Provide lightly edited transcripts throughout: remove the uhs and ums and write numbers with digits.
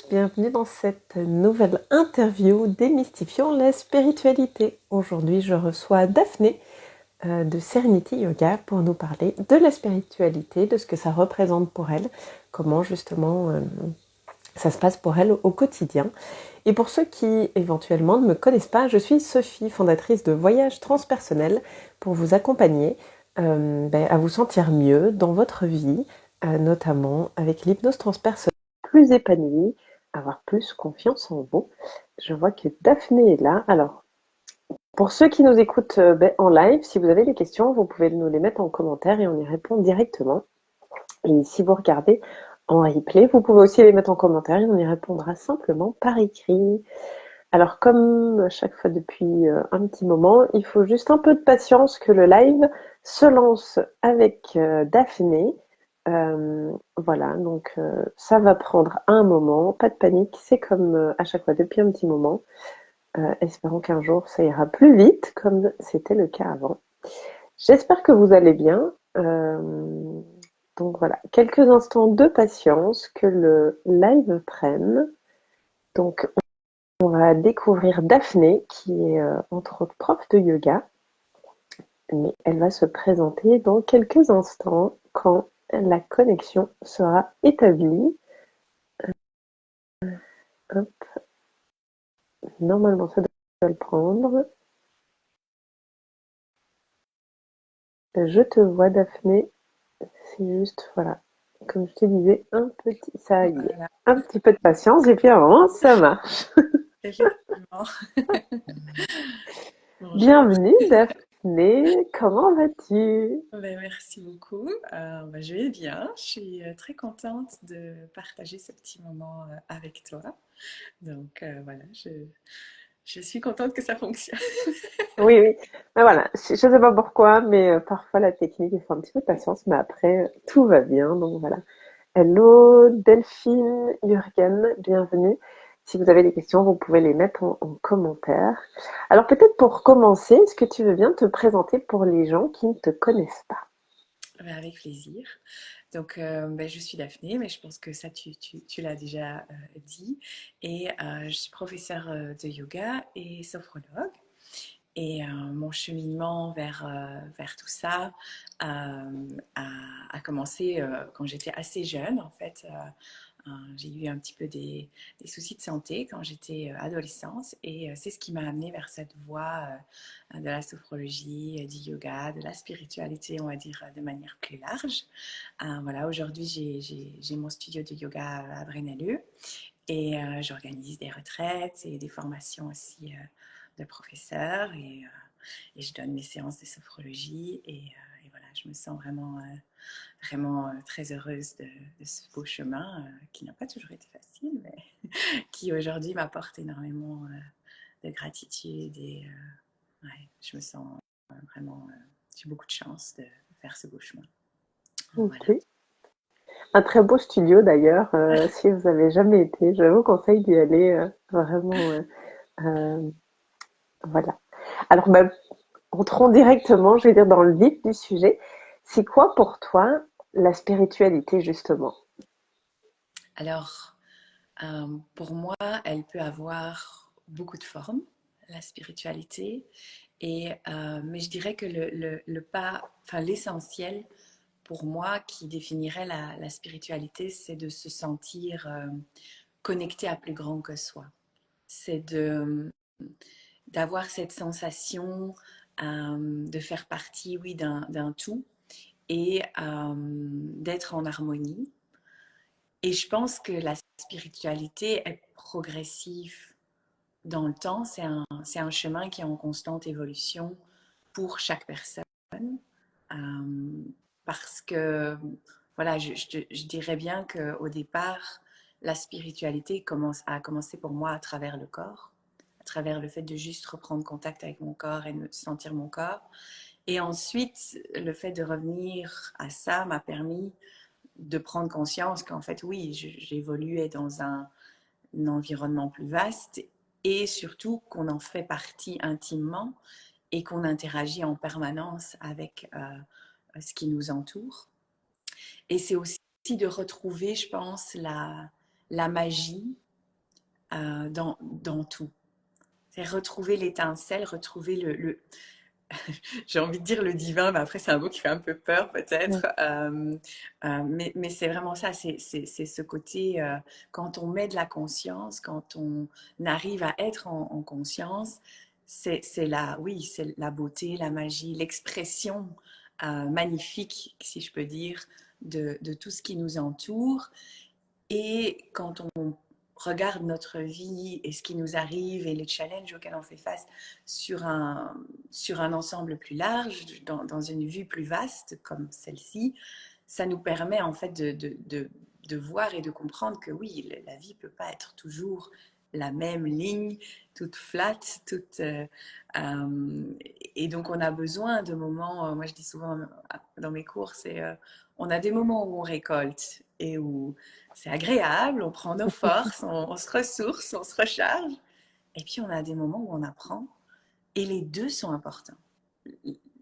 bienvenue dans cette nouvelle interview Démystifions la spiritualité. Aujourd'hui, je reçois Daphné de Serenity Yoga pour nous parler de la spiritualité, de ce que ça représente pour elle, comment justement ça se passe pour elle au quotidien. Et pour ceux qui éventuellement ne me connaissent pas, je suis Sophie, fondatrice de Voyage Transpersonnel, pour vous accompagner à vous sentir mieux dans votre vie, notamment avec l'hypnose transpersonnelle, plus épanouie, avoir plus confiance en vous. Je vois que Daphné est là. Alors, pour ceux qui nous écoutent en live, si vous avez des questions, vous pouvez nous les mettre en commentaire et on y répond directement. Et si vous regardez en replay, vous pouvez aussi les mettre en commentaire et on y répondra simplement par écrit. Alors, comme à chaque fois depuis un petit moment, il faut juste un peu de patience que le live se lance avec Daphné. Voilà, donc ça va prendre un moment, pas de panique, c'est comme à chaque fois depuis un petit moment. Espérons qu'un jour ça ira plus vite comme c'était le cas avant. J'espère que vous allez bien. Donc voilà, quelques instants de patience que le live prenne. Donc on va découvrir Daphné qui est entre autres prof de yoga, mais elle va se présenter dans quelques instants quand la connexion sera établie. Hop, normalement ça doit le prendre. Je te vois Daphné, c'est juste, voilà, comme je te disais, ça y est, Voilà, un petit peu de patience et puis avant, ça marche. effectivement. Bonjour. Bienvenue Daphné, comment vas-tu? Merci beaucoup. Je vais bien. Je suis très contente de partager ce petit moment avec toi. Donc voilà, je suis contente que ça fonctionne. Oui, oui. Mais voilà, je ne sais pas pourquoi, mais parfois la technique, il faut un petit peu de patience, mais après, tout va bien. Donc voilà. Hello Delphine, Jürgen, bienvenue. Si vous avez des questions, vous pouvez les mettre en commentaire. Alors peut-être pour commencer, est-ce que tu veux bien te présenter pour les gens qui ne te connaissent pas? Avec plaisir. Donc, je suis Daphné, mais je pense que ça, tu l'as déjà dit. Et je suis professeure de yoga et sophrologue. Et mon cheminement vers tout ça a commencé quand j'étais assez jeune. En fait, j'ai eu un petit peu des soucis de santé quand j'étais adolescente et c'est ce qui m'a amenée vers cette voie de la sophrologie, du yoga, de la spiritualité, on va dire de manière plus large. Voilà, aujourd'hui, j'ai mon studio de yoga à Brenaleux et j'organise des retraites et des formations aussi de professeurs et je donne mes séances de sophrologie et voilà, je me sens vraiment très heureuse de ce beau chemin qui n'a pas toujours été facile, mais qui aujourd'hui m'apporte énormément de gratitude et ouais, je me sens vraiment, j'ai beaucoup de chance de faire ce beau chemin. Voilà. Ok. Un très beau studio d'ailleurs. Si vous avez jamais été, je vous conseille d'y aller. Vraiment, euh, voilà. Alors, entrons directement, je vais dire, dans le vif du sujet. C'est quoi pour toi la spiritualité, justement? Alors, pour moi, elle peut avoir beaucoup de formes, la spiritualité, mais je dirais que le pas, enfin l'essentiel pour moi qui définirait la spiritualité, c'est de se sentir connecté à plus grand que soi. C'est d'avoir cette sensation de faire partie, oui, d'un tout et d'être en harmonie. Et je pense que la spiritualité est progressive dans le temps. C'est un chemin qui est en constante évolution pour chaque personne. Euh, Parce que, voilà, je dirais bien qu'au départ, la spiritualité a commencé pour moi à travers le corps, à travers le fait de juste reprendre contact avec mon corps et de sentir mon corps. Et ensuite, le fait de revenir à ça m'a permis de prendre conscience qu'en fait, oui, j'évoluais dans un environnement plus vaste et surtout qu'on en fait partie intimement et qu'on interagit en permanence avec ce qui nous entoure. Et c'est aussi de retrouver, je pense, la magie dans tout. C'est retrouver l'étincelle, retrouver j'ai envie de dire le divin, mais après c'est un mot qui fait un peu peur Ouais. peut-être. Mais c'est vraiment ça, c'est ce côté, quand on met de la conscience, quand on arrive à être en conscience, oui, c'est la beauté, la magie, l'expression magnifique, si je peux dire, de tout ce qui nous entoure. Et quand on regarde notre vie et ce qui nous arrive et les challenges auxquels on fait face sur un ensemble plus large, dans une vue plus vaste comme celle-ci, ça nous permet en fait de voir et de comprendre que oui, la vie ne peut pas être toujours la même ligne, toute flat, et donc on a besoin de moments, moi je dis souvent dans mes cours, on a des moments où on récolte et où c'est agréable, on prend nos forces, on se ressource, on se recharge. Et puis on a des moments où on apprend. Et les deux sont importants.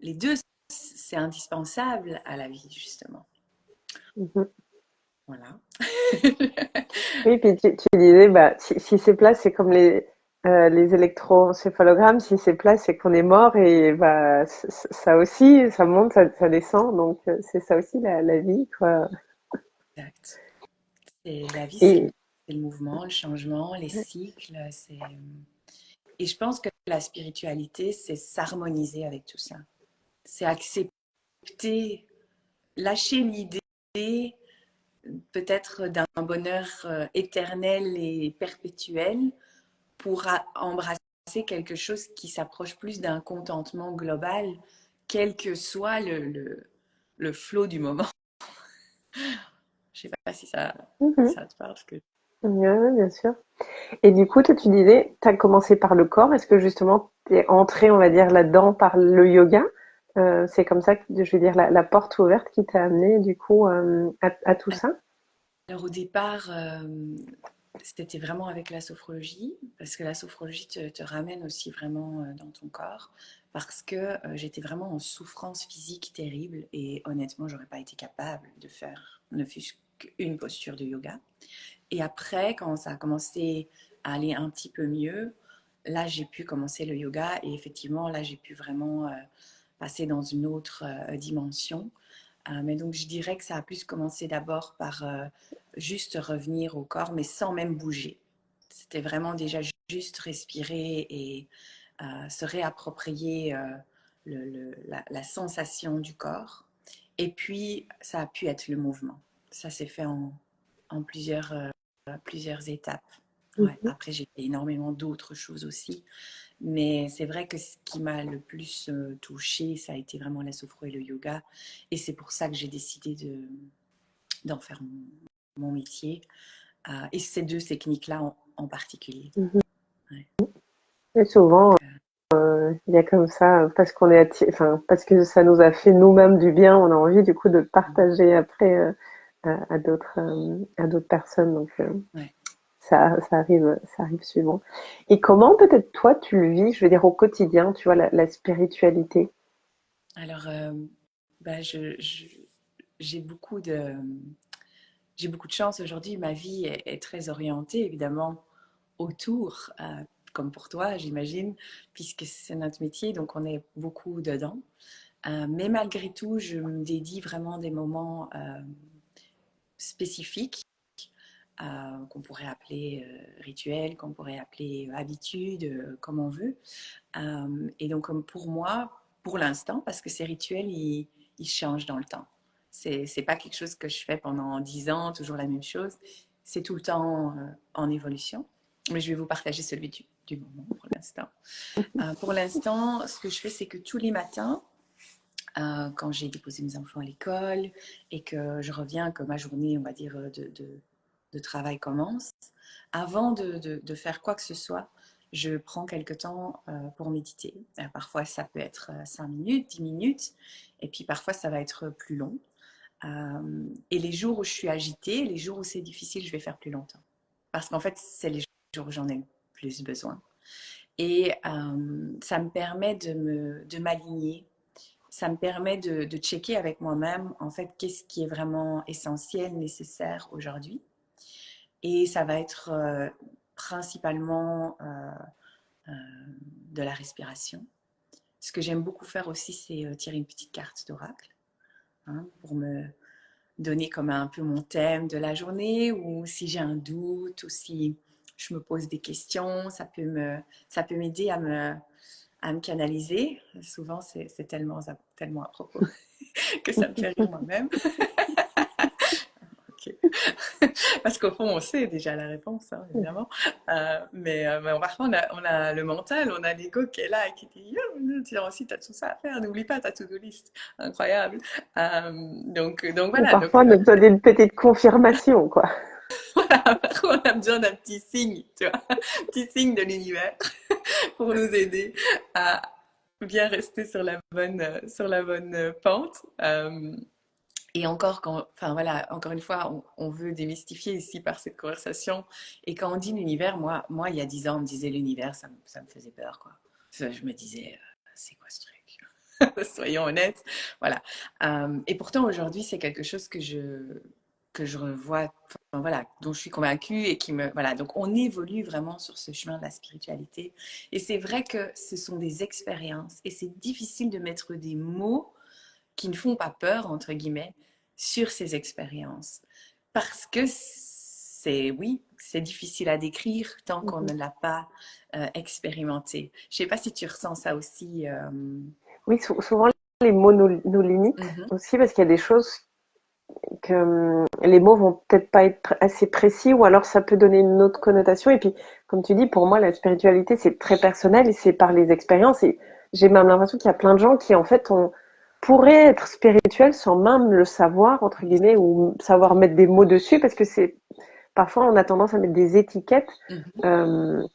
Les deux, c'est indispensable à la vie, justement. Mhm. Voilà. Oui, puis tu disais, bah, si c'est plat, c'est comme les électroencéphalogrammes, si c'est plat, c'est qu'on est mort, et bah, ça aussi, ça monte, ça descend, donc c'est ça aussi la vie, quoi. Exact. Et la vie, Et c'est le mouvement, le changement, les cycles. Et je pense que la spiritualité, c'est s'harmoniser avec tout ça. C'est accepter, lâcher l'idée peut-être d'un bonheur éternel et perpétuel pour embrasser quelque chose qui s'approche plus d'un contentement global, quel que soit le flot du moment. Je sais pas si mhm. ça te parle. Que... Ouais, bien sûr. Et du coup, toi, tu disais, tu as commencé par le corps. Est-ce que justement, tu es entré, on va dire, là-dedans par le yoga? C'est comme ça que, je veux dire, la porte ouverte qui t'a amené, du coup, à tout ça? Alors au départ, c'était vraiment avec la sophrologie, parce que la sophrologie te ramène aussi vraiment dans ton corps, parce que j'étais vraiment en souffrance physique terrible et honnêtement, j'aurais pas été capable de faire ne fût-ce qu'une posture de yoga. Et après, quand ça a commencé à aller un petit peu mieux, là, j'ai pu commencer le yoga et effectivement, là, j'ai pu vraiment passer dans une autre dimension. Mais donc, je dirais que ça a plus commencé d'abord par juste revenir au corps, mais sans même bouger. C'était vraiment déjà juste respirer et se réapproprier la sensation du corps. Et puis, ça a pu être le mouvement. Ça s'est fait en plusieurs étapes. Ouais. Mhm. Après, j'ai fait énormément d'autres choses aussi. Mais c'est vrai que ce qui m'a le plus touchée, ça a été vraiment la sophro et le yoga. Et c'est pour ça que j'ai décidé d'en faire mon métier. Et ces deux techniques-là en particulier. Mhm. Ouais. Et souvent, Donc, il y a comme ça, parce qu'on est enfin, parce que ça nous a fait nous-mêmes du bien, on a envie, du coup, de le partager après à d'autres personnes. Donc, ouais. ça arrive souvent. Et comment peut-être toi tu le vis, je veux dire au quotidien, tu vois, la spiritualité? Alors, bah, j'ai beaucoup j'ai beaucoup de chance aujourd'hui. Ma vie est très orientée, évidemment, autour, comme pour toi, j'imagine, puisque c'est notre métier, donc on est beaucoup dedans. Mais malgré tout, je me dédie vraiment des moments spécifiques qu'on pourrait appeler rituels, qu'on pourrait appeler habitudes, comme on veut. Et donc, comme pour moi, pour l'instant, parce que ces rituels, ils changent dans le temps. C'est pas quelque chose que je fais pendant 10 ans, toujours la même chose. C'est tout le temps en évolution. Mais je vais vous partager celui du moment pour l'instant. Pour l'instant, ce que je fais, c'est que tous les matins, quand j'ai déposé mes enfants à l'école et que je reviens, que ma journée, on va dire, de travail commence, avant de faire quoi que ce soit, je prends quelque temps pour méditer. Parfois, ça peut être 5 minutes, 10 minutes, et puis parfois, ça va être plus long. Et les jours où je suis agitée, les jours où c'est difficile, je vais faire plus longtemps. Parce qu'en fait, c'est les jours où j'en ai le plus besoin. Et ça me permet de m'aligner, ça me permet de checker avec moi-même, en fait, qu'est-ce qui est vraiment essentiel, nécessaire aujourd'hui. Et ça va être principalement de la respiration. Ce que j'aime beaucoup faire aussi, c'est tirer une petite carte d'oracle, hein, pour me donner comme un peu mon thème de la journée, ou si j'ai un doute, ou si je me pose des questions, ça peut m'aider à me canaliser. Souvent, c'est tellement à propos que ça me fait rire moi-même. Okay. Parce qu'au fond, on sait déjà la réponse, hein, évidemment. Mais parfois, on a le mental, on a l'ego qui est là et qui dit tiens, aussi, tu as tout ça à faire, n'oublie pas ta to-do list. Incroyable. Donc Ou voilà. parfois, on a besoin d'une petite confirmation, quoi. Voilà, parfois, on a besoin d'un petit signe, tu vois, un petit signe de l'univers pour nous aider à bien rester sur la bonne pente. Et encore, enfin voilà, encore une fois, on veut démystifier ici par cette conversation. Et quand on dit l'univers, moi, il y a 10 ans, on me disait l'univers, ça me faisait peur, quoi. Je me disais, c'est quoi ce truc? Soyons honnêtes. Voilà. Et pourtant, aujourd'hui, c'est quelque chose que je revois, enfin, voilà, dont je suis convaincue et voilà. Donc, on évolue vraiment sur ce chemin de la spiritualité. Et c'est vrai que ce sont des expériences et c'est difficile de mettre des mots qui ne font pas peur, entre guillemets, sur ces expériences. Parce que oui, c'est difficile à décrire tant qu'on ne l'a pas expérimenté. Je ne sais pas si tu ressens ça aussi. Oui, souvent les mots nous limitent Mhm, aussi parce qu'il y a des choses que les mots vont peut-être pas être assez précis ou alors ça peut donner une autre connotation. Et puis, comme tu dis, pour moi, la spiritualité, c'est très personnel et c'est par les expériences. Et j'ai même l'impression qu'il y a plein de gens qui, en fait, pourraient être spirituels sans même le savoir, entre guillemets, ou savoir mettre des mots dessus parce que parfois, on a tendance à mettre des étiquettes. mhm. Euh,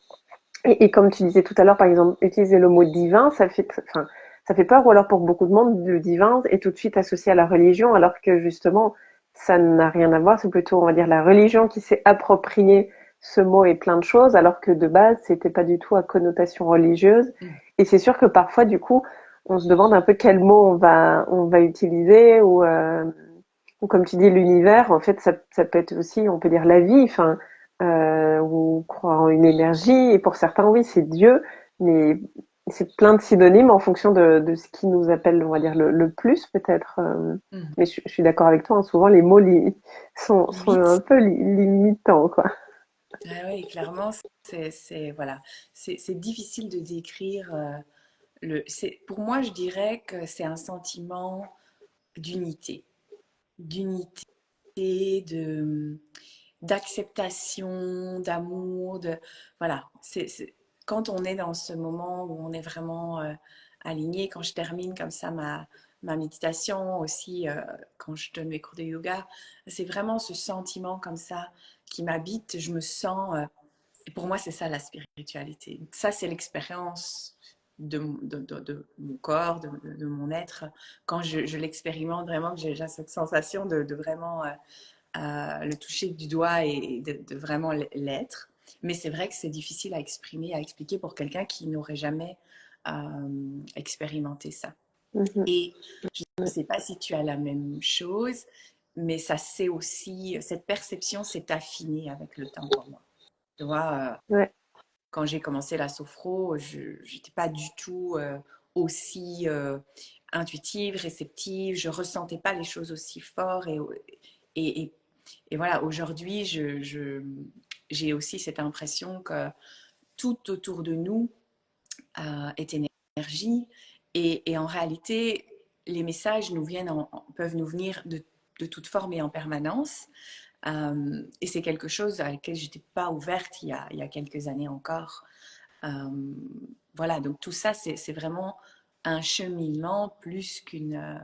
et comme tu disais tout à l'heure, par exemple, utiliser le mot divin, enfin, ça fait peur, ou alors pour beaucoup de monde, le divin est tout de suite associé à la religion, alors que justement, ça n'a rien à voir. C'est plutôt, on va dire, la religion qui s'est approprié ce mot et plein de choses, alors que de base, c'était pas du tout à connotation religieuse. Et c'est sûr que parfois, du coup, on se demande un peu quel mot on va utiliser, ou comme tu dis, l'univers. En fait, ça peut être aussi, on peut dire la vie. Enfin, ou croire en une énergie. Et pour certains, oui, c'est Dieu, mais c'est plein de synonymes en fonction de ce qui nous appelle, on va dire, le plus peut-être. Mhm. Mais je suis d'accord avec toi, hein, souvent les mots sont un Limite. peu limitants, quoi. Ah oui, clairement, voilà, c'est difficile de décrire pour moi, je dirais que c'est un sentiment d'unité, d'unité, de d'acceptation, d'amour, voilà. Quand on est dans ce moment où on est vraiment aligné, quand je termine comme ça ma méditation aussi, quand je donne mes cours de yoga, c'est vraiment ce sentiment comme ça qui m'habite. Je me sens, et pour moi, c'est ça la spiritualité. Ça, c'est l'expérience de mon corps, de mon être. Quand je l'expérimente vraiment, que j'ai cette sensation de vraiment le toucher du doigt et de vraiment l'être. Mais c'est vrai que c'est difficile à exprimer, à expliquer pour quelqu'un qui n'aurait jamais expérimenté ça. Mhm. Et je ne sais pas si tu as la même chose, mais ça c'est aussi, cette perception s'est affinée avec le temps pour moi. Tu vois, Ouais. quand j'ai commencé la sophro, je n'étais pas du tout aussi intuitive, réceptive, je ressentais pas les choses aussi fort et, et, et voilà, aujourd'hui, j'ai aussi cette impression que tout autour de nous est énergie et en réalité, les messages peuvent nous venir de toute forme et en permanence. Et c'est quelque chose à laquelle je n'étais pas ouverte il y a quelques années encore. Euh, voilà, donc tout ça, c'est vraiment un cheminement plus qu'une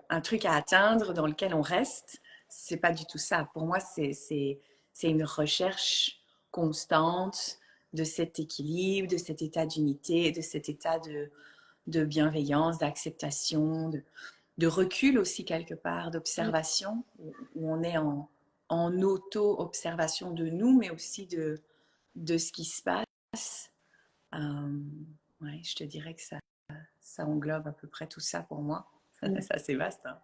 un truc à atteindre dans lequel on reste. C'est pas du tout ça. Pour moi, c'est une recherche constante de cet équilibre, de cet état d'unité, de cet état de bienveillance, d'acceptation, de recul aussi quelque part, d'observation, où on est en auto-observation de nous, mais aussi de ce qui se passe. Ouais, je te dirais que ça englobe à peu près tout ça pour moi. C'est assez vaste, hein.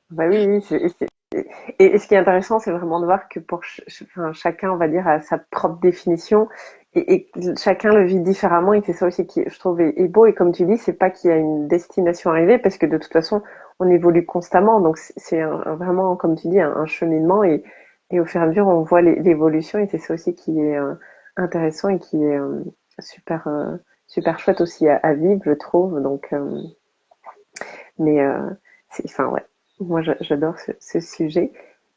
Bah oui, oui, Et ce qui est intéressant, c'est vraiment de voir que pour enfin, chacun, on va dire, a sa propre définition et chacun le vit différemment. Et c'est ça aussi qui, je trouve, est beau. Et comme tu dis, c'est pas qu'il y a une destination arrivée parce que de toute façon, on évolue constamment. Donc c'est vraiment, comme tu dis, un cheminement et au fur et à mesure, on voit l'évolution et c'est ça aussi qui est intéressant et qui est super, super chouette aussi à vivre, je trouve. Donc, mais enfin ouais, moi j'adore ce sujet.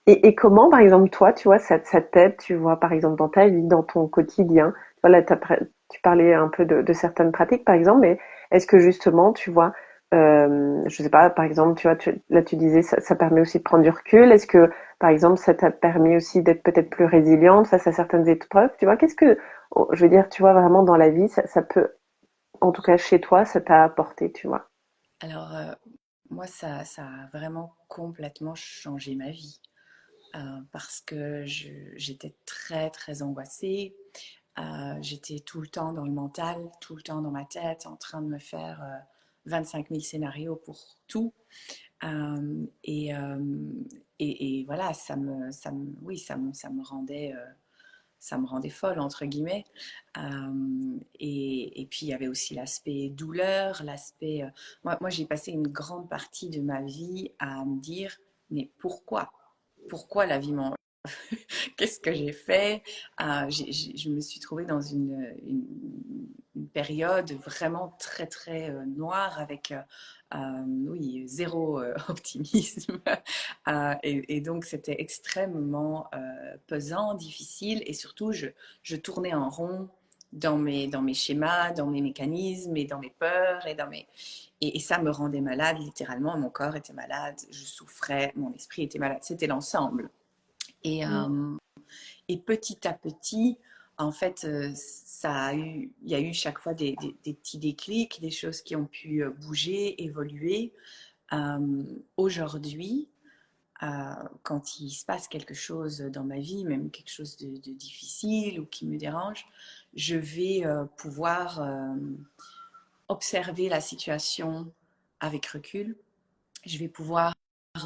Et comment, par exemple, toi, tu vois, ça t'aide, tu vois, par exemple, dans ta vie, dans ton quotidien. Voilà, tu parlais un peu de certaines pratiques, par exemple, mais est-ce que justement, tu vois, je sais pas, par exemple, tu vois, là tu disais, ça permet aussi de prendre du recul. Est-ce que, par exemple, ça t'a permis aussi d'être peut-être plus résiliente face à certaines épreuves? Tu vois, qu'est-ce que, oh, je veux dire, tu vois, vraiment dans la vie, ça peut, en tout cas chez toi, ça t'a apporté, tu vois. Alors, moi, ça a vraiment complètement changé ma vie. Parce que j'étais très, très angoissée. J'étais tout le temps dans le mental, tout le temps dans ma tête, en train de me faire 25 000 scénarios pour tout. Euh, et, euh, et voilà, oui, ça me rendait folle, entre guillemets. Et puis, il y avait aussi l'aspect douleur, l'aspect... moi, j'ai passé une grande partie de ma vie à me dire, mais pourquoi? Pourquoi la vie Qu'est-ce que j'ai fait? Je me suis trouvée dans une période vraiment très, très noire avec, oui, zéro optimisme. Et donc, c'était extrêmement pesant, difficile. Et surtout, je tournais en rond dans mes schémas, dans mes mécanismes et dans mes peurs et ça me rendait malade littéralement. Mon corps était malade, je souffrais, mon esprit était malade. C'était l'ensemble. Et, Mm. et petit à petit, en fait, il y a eu chaque fois des petits déclics, des choses qui ont pu bouger, évoluer. Aujourd'hui, quand il se passe quelque chose dans ma vie, même quelque chose de difficile ou qui me dérange, je vais pouvoir observer la situation avec recul. Je vais pouvoir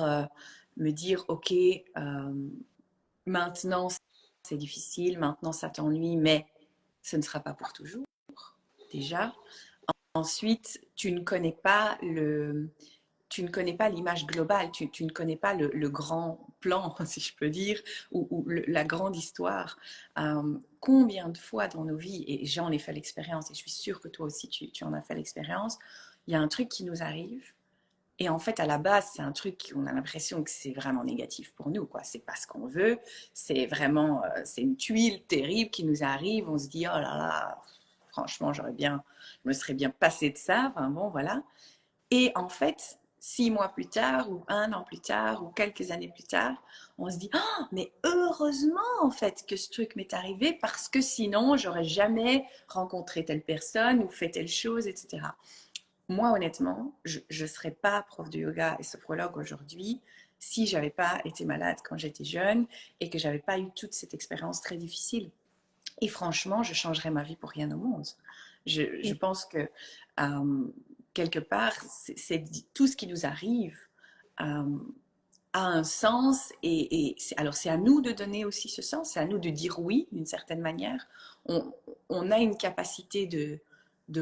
euh, me dire, OK, maintenant c'est difficile, maintenant ça t'ennuie, mais ce ne sera pas pour toujours, déjà. Ensuite, tu ne connais pas l'image globale, tu ne connais pas le grand plan, si je peux dire, ou la grande histoire. Combien de fois dans nos vies, et j'en ai fait l'expérience, et je suis sûre que toi aussi tu en as fait l'expérience, il y a un truc qui nous arrive, et en fait, à la base, c'est un truc, on a l'impression que c'est vraiment négatif pour nous, quoi. C'est pas ce qu'on veut, c'est vraiment, c'est une tuile terrible qui nous arrive, on se dit, oh là là, franchement, je me serais bien passé de ça, enfin bon, voilà. Et en fait, 6 mois plus tard, ou un an plus tard, ou quelques années plus tard, on se dit, oh, mais heureusement, en fait, que ce truc m'est arrivé, parce que sinon, j'aurais jamais rencontré telle personne, ou fait telle chose, etc. Moi, honnêtement, je ne serais pas prof de yoga et sophrologue aujourd'hui si j'avais pas été malade quand j'étais jeune et que j'avais pas eu toute cette expérience très difficile. Et franchement, je changerais ma vie pour rien au monde. Je pense que euh, quelque part, tout ce qui nous arrive euh, a un sens alors c'est à nous de donner aussi ce sens, c'est à nous de dire oui d'une certaine manière. On a une capacité de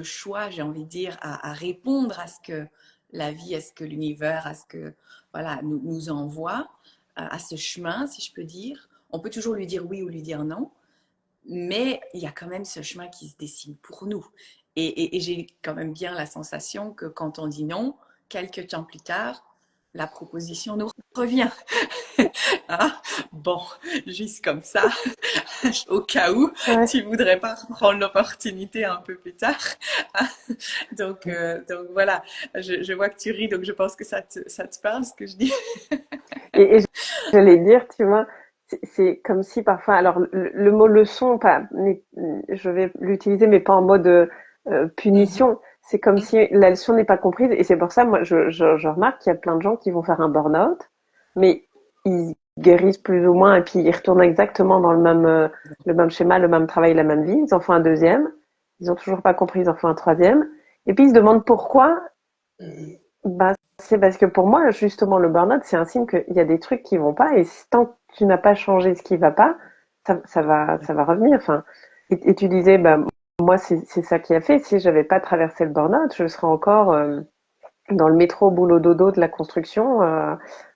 choix, j'ai envie de dire, à répondre à ce que la vie, à ce que l'univers, à ce que voilà nous envoie, à ce chemin, si je peux dire. On peut toujours lui dire oui ou lui dire non, mais il y a quand même ce chemin qui se dessine pour nous. Et j'ai quand même bien la sensation que quand on dit non, quelques temps plus tard, la proposition nous revient. Ah, bon, juste comme ça, au cas où Ouais. tu voudrais pas prendre l'opportunité un peu plus tard. Donc voilà, je vois que tu ris, donc je pense que ça te parle ce que je dis. Et j'allais dire, tu vois, c'est comme si parfois, alors le mot leçon, pas, je vais l'utiliser, mais pas en mode Mhm, punition. C'est comme si la leçon n'est pas comprise. Et c'est pour ça, moi, je remarque qu'il y a plein de gens qui vont faire un burn-out, mais ils guérissent plus ou moins, et puis ils retournent exactement dans le même schéma, le même travail, la même vie. Ils en font un deuxième. Ils ont toujours pas compris, ils en font un troisième. Et puis ils se demandent pourquoi. mhm. Bah, c'est parce que pour moi, justement, le burn-out, c'est un signe qu'il y a des trucs qui vont pas, et tant que tu n'as pas changé ce qui va pas, ça va revenir. Enfin, et tu disais, bah, moi, c'est ça qui a fait. Si j'avais pas traversé le burn-out, je serais encore dans le métro boulot dodo de la construction,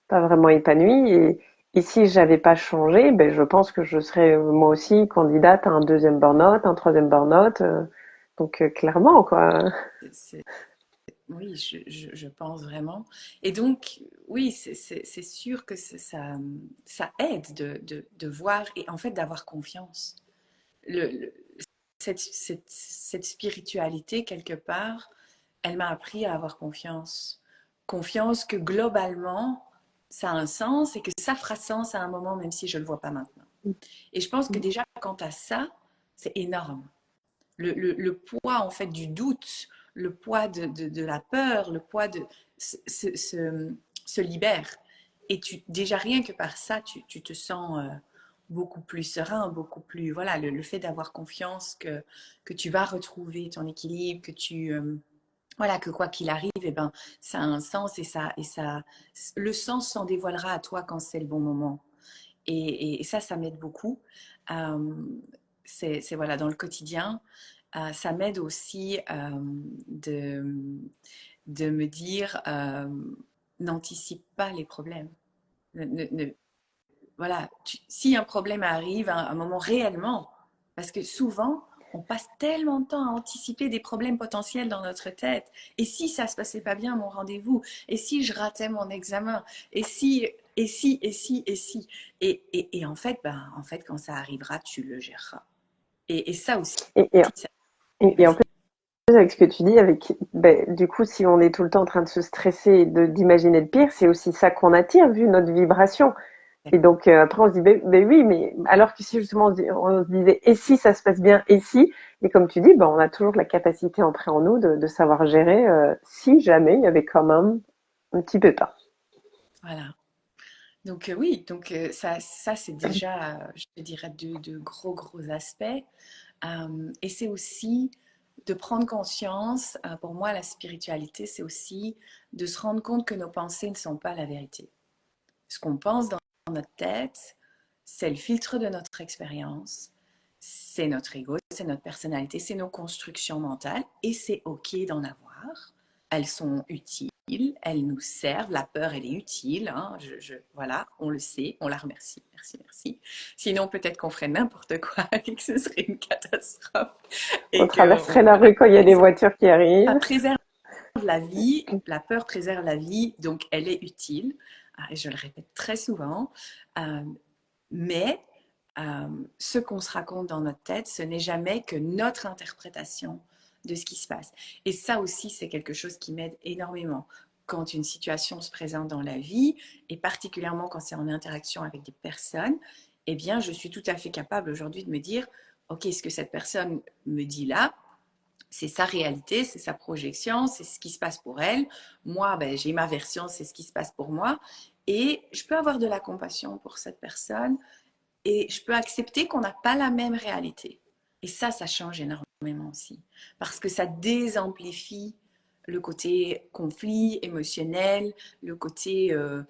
pas vraiment épanouie. Et si j'avais pas changé, ben, je pense que je serais moi aussi candidate à un deuxième burn-out, un troisième burn-out. Donc, clairement, quoi. C'est- oui, je pense vraiment. Et donc, oui, c'est sûr que ça aide de voir et en fait d'avoir confiance. Le, le- cette spiritualité, quelque part, elle m'a appris à avoir confiance. Confiance que globalement, ça a un sens et que ça fera sens à un moment, même si je ne le vois pas maintenant. Et je pense que déjà, quant à ça, c'est énorme. Le poids, en fait, du doute, le poids de la peur, le poids de se libère. Et déjà, rien que par ça, tu te sens beaucoup plus serein, beaucoup plus... Voilà, le fait d'avoir confiance que tu vas retrouver ton équilibre, que tu... voilà, que quoi qu'il arrive, eh ben, ça a un sens le sens s'en dévoilera à toi quand c'est le bon moment. Et ça m'aide beaucoup. Euh, voilà, dans le quotidien, ça m'aide aussi de me dire, n'anticipe pas les problèmes. Voilà, si un problème arrive à un moment réellement, parce que souvent, on passe tellement de temps à anticiper des problèmes potentiels dans notre tête. Et si ça se passait pas bien mon rendez-vous? Et si je ratais mon examen? Et si, et si, et si, et si? Et en fait, quand ça arrivera, tu le géreras. Et ça aussi, Et, et, ça... Oui, et en vas-y. plus, avec ce que tu dis, avec, ben, du coup, si on est tout le temps en train de se stresser et d'imaginer le pire, c'est aussi ça qu'on attire, vu notre vibration. Et donc, après, on se dit, ben oui, mais alors que si justement on se disait, et si ça se passe bien, et si, et comme tu dis, ben, on a toujours la capacité entrée en nous de savoir gérer si jamais il y avait quand même un petit pépin. Voilà. Donc oui, donc ça c'est déjà, je te dirais, de gros aspects. Et c'est aussi de prendre conscience, pour moi la spiritualité, c'est aussi de se rendre compte que nos pensées ne sont pas la vérité. Ce qu'on pense dans notre tête, c'est le filtre de notre expérience, c'est notre ego, c'est notre personnalité, c'est nos constructions mentales, et c'est OK d'en avoir. Elles sont utiles, elles nous servent. La peur, elle est utile. Hein. Voilà, on le sait, on la remercie. Merci, merci. Sinon, peut-être qu'on ferait n'importe quoi et que ce serait une catastrophe. On Et que, traverserait la voilà, rue quand il y a des voitures qui ça arrivent. préserve la vie, la peur préserve la vie, donc elle est utile. Et je le répète très souvent. Euh, mais ce qu'on se raconte dans notre tête, ce n'est jamais que notre interprétation de ce qui se passe. Et ça aussi, c'est quelque chose qui m'aide énormément. Quand une situation se présente dans la vie, et particulièrement quand c'est en interaction avec des personnes, eh bien, je suis tout à fait capable aujourd'hui de me dire, OK, ce que cette personne me dit là, c'est sa réalité, c'est sa projection, c'est ce qui se passe pour elle. Moi, ben, j'ai ma version, c'est ce qui se passe pour moi. Et je peux avoir de la compassion pour cette personne et je peux accepter qu'on n'a pas la même réalité. Et ça change énormément aussi. Parce que ça désamplifie le côté conflit émotionnel, le côté euh,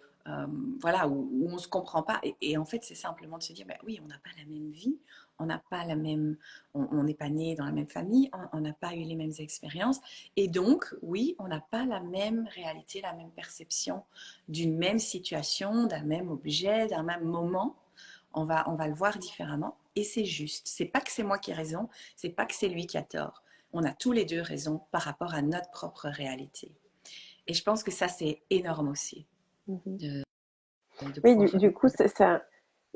voilà, où on ne se comprend pas. Et en fait, c'est simplement de se dire, ben oui, on n'a pas la même vie, on n'a pas la même, on n'est pas né dans la même famille, on n'a pas eu les mêmes expériences. Et donc, oui, on n'a pas la même réalité, la même perception d'une même situation, d'un même objet, d'un même moment. On va le voir différemment et c'est juste. C'est pas que c'est moi qui ai raison, c'est pas que c'est lui qui a tort. On a tous les deux raison par rapport à notre propre réalité. Et je pense que ça, c'est énorme aussi Mhm. de, de Oui, pouvoir. du coup,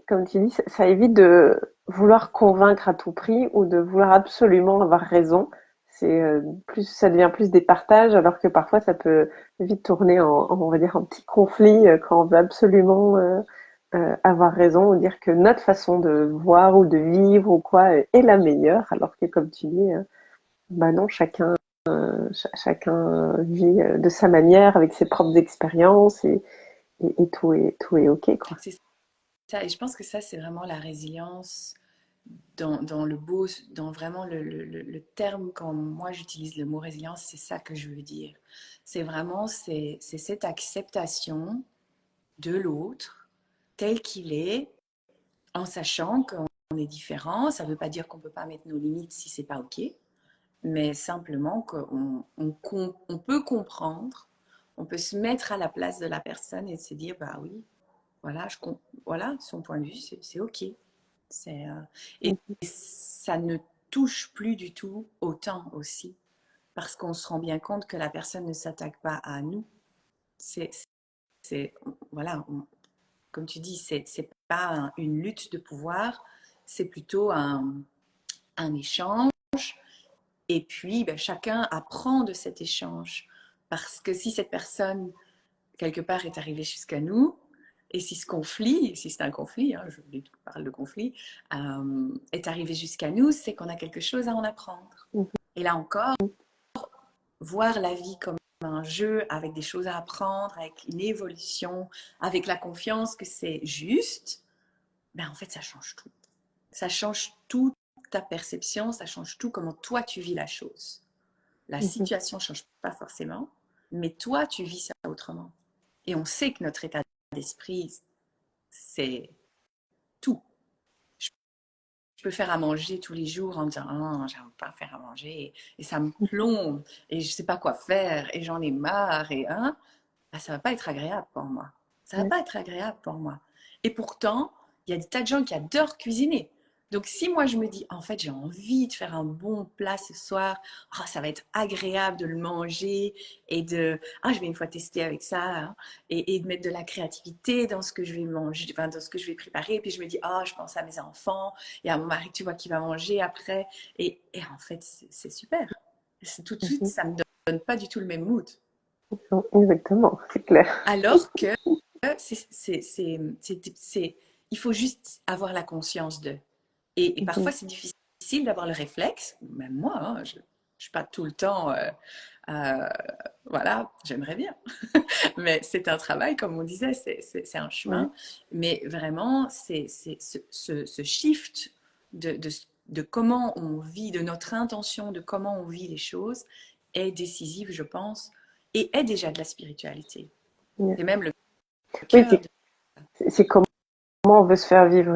comme tu dis, ça évite de vouloir convaincre à tout prix ou de vouloir absolument avoir raison. C'est plus, ça devient plus des partages, alors que parfois ça peut vite tourner on va dire, en petit conflit quand on veut absolument avoir raison ou dire que notre façon de voir ou de vivre ou quoi est la meilleure, alors que comme tu dis, bah non, chacun vit de sa manière avec ses propres expériences et tout est ok quoi. C'est ça. Et je pense que ça, c'est vraiment la résilience dans le beau, dans vraiment le terme, quand moi j'utilise le mot résilience, c'est ça que je veux dire. C'est vraiment c'est cette acceptation de l'autre tel qu'il est, en sachant qu'on est différent. Ça ne veut pas dire qu'on ne peut pas mettre nos limites si c'est pas OK, mais simplement qu'on peut comprendre, on peut se mettre à la place de la personne et se dire, bah oui, voilà, voilà son point de vue, c'est OK. Et ça ne touche plus du tout autant aussi, parce qu'on se rend bien compte que la personne ne s'attaque pas à nous. C'est, voilà, comme tu dis, c'est pas une lutte de pouvoir, c'est plutôt un échange. Et puis, ben, chacun apprend de cet échange. Parce que si cette personne, quelque part, est arrivée jusqu'à nous, et si ce conflit, si c'est un conflit, hein, je parle de conflit, est arrivé jusqu'à nous, c'est qu'on a quelque chose à en apprendre. Et là encore, voir la vie comme un jeu avec des choses à apprendre, avec une évolution, avec la confiance que c'est juste, ben en fait, ça change tout. Ça change tout ta perception, ça change tout comment toi tu vis la chose. La situation ne change pas forcément, mais toi, tu vis ça autrement. Et on sait que notre état d'esprit, c'est tout. Je peux faire à manger tous les jours en me disant ah, j'aime pas faire à manger et ça me plombe et je sais pas quoi faire et j'en ai marre et ben, ça va pas être agréable pour moi. Ça va pas être agréable pour moi. Et pourtant, il y a des tas de gens qui adorent cuisiner. Donc si moi je me dis en fait j'ai envie de faire un bon plat ce soir, oh, ça va être agréable de le manger et de je vais une fois tester avec ça hein, et de mettre de la créativité dans ce que je vais manger, enfin, dans ce que je vais préparer. Et puis je me dis je pense à mes enfants et à mon mari tu vois qui va manger après et en fait c'est super. Tout de suite ça me donne pas du tout le même mood. Exactement, c'est clair. Alors que il faut juste avoir la conscience de. Et parfois, c'est difficile d'avoir le réflexe, même moi, hein, je ne suis pas tout le temps, voilà, j'aimerais bien. Mais c'est un travail, comme on disait, c'est un chemin. Mais vraiment, c'est ce shift de comment on vit, de notre intention, de comment on vit les choses, est décisive, je pense, et est déjà de la spiritualité. C'est même le Oui, cœur de... c'est comment on veut se faire vivre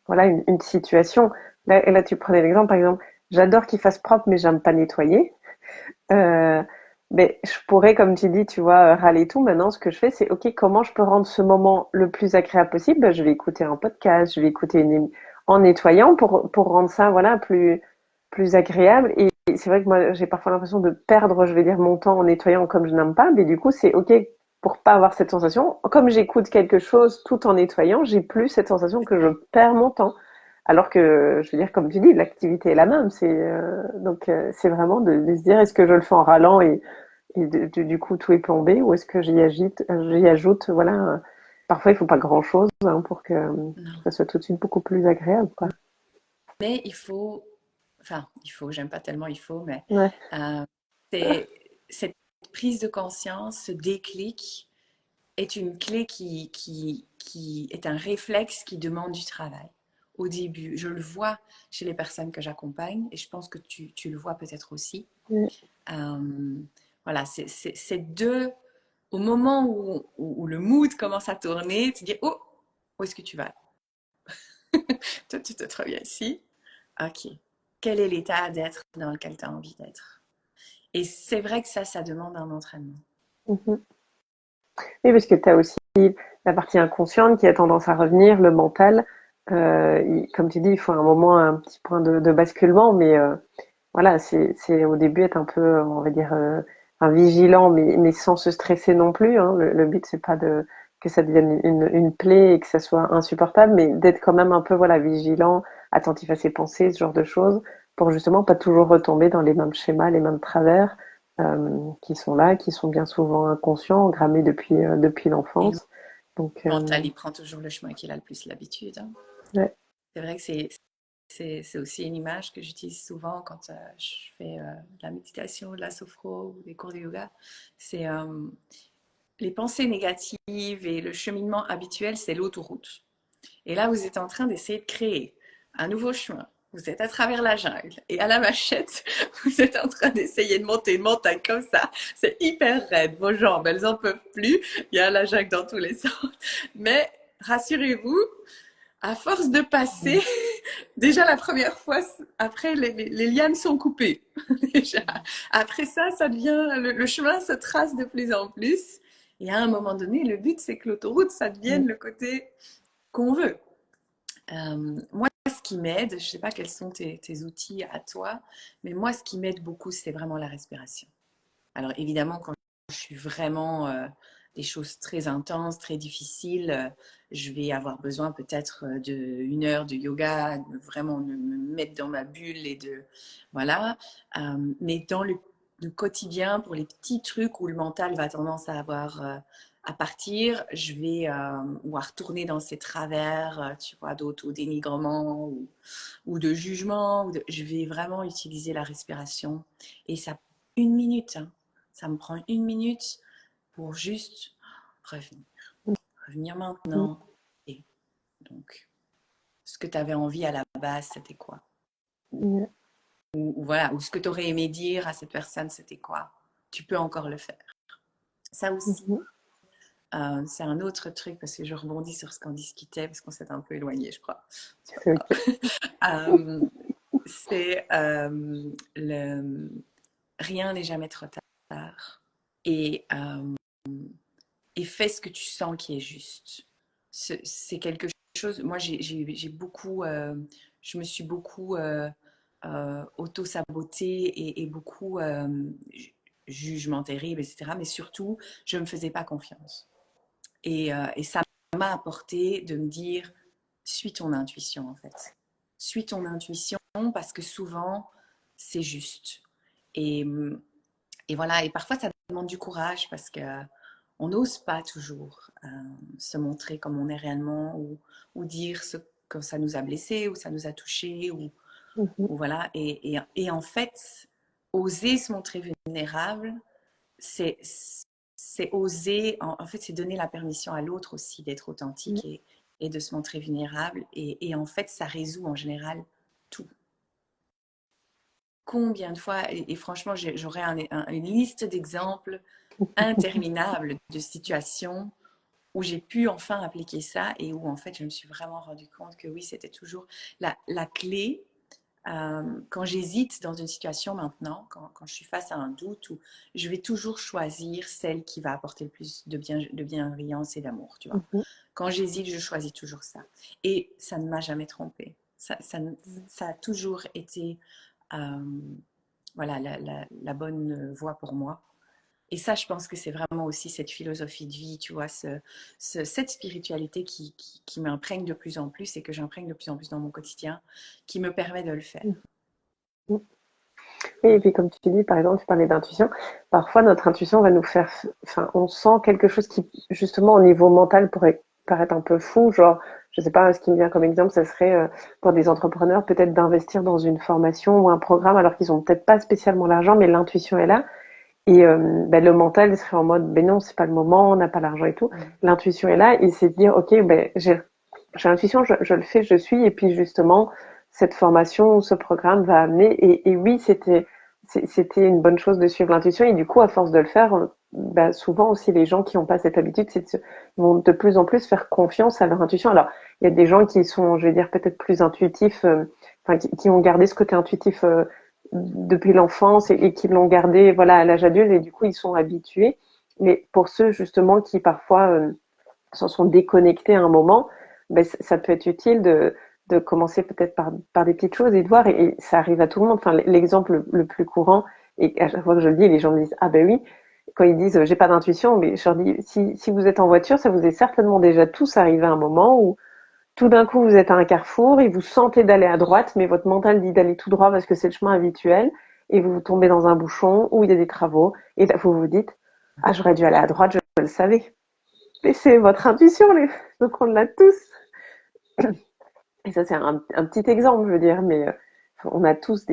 voilà, une situation. Là, tu prenais l'exemple, par exemple, j'adore qu'il fasse propre, mais j'aime pas nettoyer. Euh, mais je pourrais, comme tu dis, tu vois, râler tout. Maintenant, ce que je fais, c'est, OK, comment je peux rendre ce moment le plus agréable possible? Ben, je vais écouter un podcast, je vais écouter en nettoyant pour rendre ça, voilà, plus agréable. Et c'est vrai que moi, j'ai parfois l'impression de perdre, je vais dire, mon temps en nettoyant comme je n'aime pas. Mais du coup, c'est OK pour pas avoir cette sensation. Comme j'écoute quelque chose tout en nettoyant, j'ai plus cette sensation que je perds mon temps. Alors que, je veux dire, comme tu dis, l'activité est la même. Donc, c'est vraiment de se dire, est-ce que je le fais en râlant et du coup tout est plombé, ou est-ce que j'y ajoute, voilà. Parfois, il faut pas grand-chose hein, pour que Non. ça soit tout de suite beaucoup plus agréable, quoi. Mais j'aime pas tellement il faut, mais Ouais. c'est cette prise de conscience, ce déclic est une clé qui est un réflexe qui demande du travail. Au début, je le vois chez les personnes que j'accompagne et je pense que tu le vois peut-être aussi. Ouais. Voilà, c'est deux, au moment où le mood commence à tourner, tu dis, oh, où est-ce que tu vas? Toi, tu te trouves ici. OK. Quel est l'état d'être dans lequel tu as envie d'être? Et c'est vrai que ça demande un entraînement. Mhm. Oui, parce que tu as aussi la partie inconsciente qui a tendance à revenir, le mental. Comme tu dis, il faut un moment, un petit point de basculement, mais voilà, c'est au début être un peu, on va dire, enfin, vigilant, mais sans se stresser non plus. Hein. Le but, c'est pas que ça devienne une plaie et que ça soit insupportable, mais d'être quand même un peu, voilà, vigilant, attentif à ses pensées, ce genre de choses, pour justement pas toujours retomber dans les mêmes schémas, les mêmes travers qui sont là, qui sont bien souvent inconscients, engrammés depuis Et le l'enfance. Donc, mental, il prend toujours le chemin qu'il a le plus l'habitude. Hein. ouais. C'est vrai que c'est aussi une image que j'utilise souvent quand je fais de la méditation, de la sophro ou des cours de yoga. C'est les pensées négatives et le cheminement habituel, c'est l'autoroute. Et là, vous êtes en train d'essayer de créer un nouveau chemin. Vous êtes à travers la jungle et à la machette, vous êtes en train d'essayer de monter une montagne comme ça. C'est hyper raide. Vos jambes, elles en peuvent plus. Il y a la jungle dans tous les sens. Mais rassurez-vous, à force de passer, déjà la première fois, après les lianes sont coupées. Déjà. Après ça, ça devient, le chemin se trace de plus en plus. Et à un moment donné, le but, c'est que l'autoroute, ça devienne le côté qu'on veut. Moi, ce qui m'aide, je ne sais pas quels sont tes outils à toi, mais moi, ce qui m'aide beaucoup, c'est vraiment la respiration. Alors évidemment, quand je suis vraiment des choses très intenses, très difficiles, je vais avoir besoin peut-être d'une heure de yoga, de vraiment me mettre dans ma bulle et de voilà. Mais dans le quotidien, pour les petits trucs où le mental va tendance à avoir à partir, je vais ou à retourner dans ses travers, tu vois, d'auto-dénigrement ou de jugement. Je vais vraiment utiliser la respiration et ça 1 minute. Hein. Ça me prend 1 minute pour juste revenir. Revenir maintenant. Et donc, ce que tu avais envie à la base, c'était quoi? Ou voilà, ou ce que tu aurais aimé dire à cette personne, c'était quoi? Tu peux encore le faire. Ça aussi, c'est un autre truc parce que je rebondis sur ce qu'on discutait parce qu'on s'est un peu éloigné, je crois. C'est le rien n'est jamais trop tard. Et fais ce que tu sens qui est juste. C'est quelque chose. Moi, j'ai beaucoup. Je me suis beaucoup auto-sabotée et beaucoup jugement terrible, etc. Mais surtout, je ne me faisais pas confiance. Et ça m'a apporté de me dire suis ton intuition, en fait. Suis ton intuition parce que souvent, c'est juste. Et, et voilà, et parfois ça demande du courage parce que on n'ose pas toujours se montrer comme on est réellement ou dire ce que ça nous a blessé ou ça nous a touché ou voilà. Et en fait, oser se montrer vulnérable, c'est oser, en fait, c'est donner la permission à l'autre aussi d'être authentique et de se montrer vulnérable. Et en fait, ça résout en général tout. Combien de fois, et franchement, j'aurais une liste d'exemples interminables de situations où j'ai pu enfin appliquer ça et où en fait je me suis vraiment rendu compte que oui, c'était toujours la clé. Quand j'hésite dans une situation maintenant, quand je suis face à un doute, où je vais toujours choisir celle qui va apporter le plus de bienveillance et d'amour, tu vois. Quand j'hésite, je choisis toujours ça. Et ça ne m'a jamais trompée. Ça a toujours été voilà, la bonne voie pour moi. Et ça, je pense que c'est vraiment aussi cette philosophie de vie, tu vois, cette spiritualité qui m'imprègne de plus en plus et que j'imprègne de plus en plus dans mon quotidien, qui me permet de le faire. Oui, et puis comme tu dis, par exemple, tu parlais d'intuition, parfois notre intuition va nous faire, enfin, on sent quelque chose qui, justement, au niveau mental, pourrait paraître un peu fou, genre, je sais pas, ce qui me vient comme exemple, ça serait pour des entrepreneurs peut-être d'investir dans une formation ou un programme alors qu'ils ont peut-être pas spécialement l'argent, mais l'intuition est là. Et ben, le mental serait en mode, ben non, c'est pas le moment, on n'a pas l'argent et tout. L'intuition est là, et c'est de dire, ok, ben j'ai l'intuition, je le fais, je suis, et puis justement, cette formation ou ce programme va amener. Et oui, c'était une bonne chose de suivre l'intuition, et du coup, à force de le faire, ben, souvent aussi les gens qui n'ont pas cette habitude, vont de plus en plus faire confiance à leur intuition. Alors, il y a des gens qui sont, je vais dire, peut-être plus intuitifs, enfin, qui ont gardé ce côté intuitif depuis l'enfance et qui l'ont gardé voilà à l'âge adulte et du coup ils sont habitués. Mais pour ceux justement qui parfois s'en sont déconnectés à un moment, ben, ça peut être utile de commencer peut-être par des petites choses et de voir et ça arrive à tout le monde. Enfin l'exemple le plus courant et à chaque fois que je le dis les gens me disent ah ben oui quand ils disent j'ai pas d'intuition mais je leur dis si vous êtes en voiture ça vous est certainement déjà tous arrivé à un moment où tout d'un coup, vous êtes à un carrefour et vous sentez d'aller à droite, mais votre mental dit d'aller tout droit parce que c'est le chemin habituel. Et vous tombez dans un bouchon où il y a des travaux. Et là, vous vous dites, ah, j'aurais dû aller à droite, je le savais. Mais c'est votre intuition, donc on l'a tous. Et ça, c'est un petit exemple, je veux dire, mais on a tous